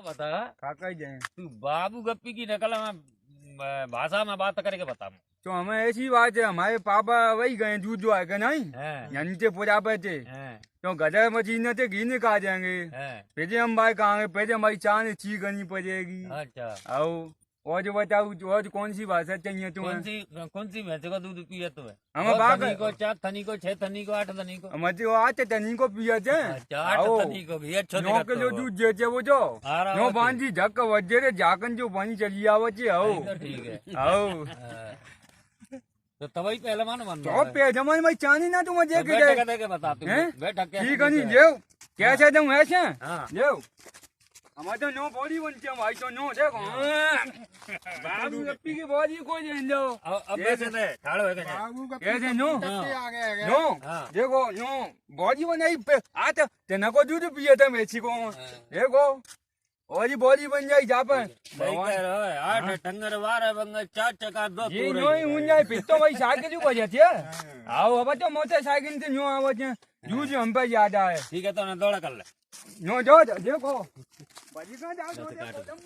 तो बता काका जाए तू बाबू गप्पी की नकल भाषा में बात करके बता। तो हमें ऐसी बात है, हमारे पापा वही गए दूध जो है नहीं यहाँ नीचे पूजा पे थे, तो गधे मशीन थे घी निकाल जाएंगे, फिर हम भाई कहाँ पहले हमारी चाय ची करनी पड़ेगी। अच्छा और जो बताओ और कौन सी भाषा चाहिए तुम्हें? कौन सी भैंस का दूध पिए तुम्हें? हमें थनी को, 4 थनी को, 6 थनी को, 8 थनी को? हमें तो 8 थनी को पिए थे। 8 थनी को भी अच्छा 9 किलो दूध देते वो जो नो बांधी झक वजे रे जाकन जो पानी चली आवे छे। आओ ठीक है। आओ तो तवई पहलवान बन तो पे जमाई में चांदी ना तुम देख के बता तू बैठा के ठीक है नहीं देव कैसे तुम ऐसे हां देव हमारे तो नो बॉडी बनती है भाई, तो नो देखो बाबू गप्पी की बॉडी को दे दो। अब कैसे दे ठाड़ो है कैसे नो नो देखो नो बॉडी बनाई आ तो तेना को दूध पिए थे मेची को देखो और ये बॉडी बन जाए जा पर सही कह रहे हो। 8 टंगर 12 बंगर 4 चक्का 2 ये नो ही उन जाए फिर तो भाई साइकिल को बजे थे। आओ अब तो मोटरसाइकिल से नो आवत है दूध हम पे याद आए। ठीक है तो ना दौड़ा कर ले नो जो देखो बजी का जाओ।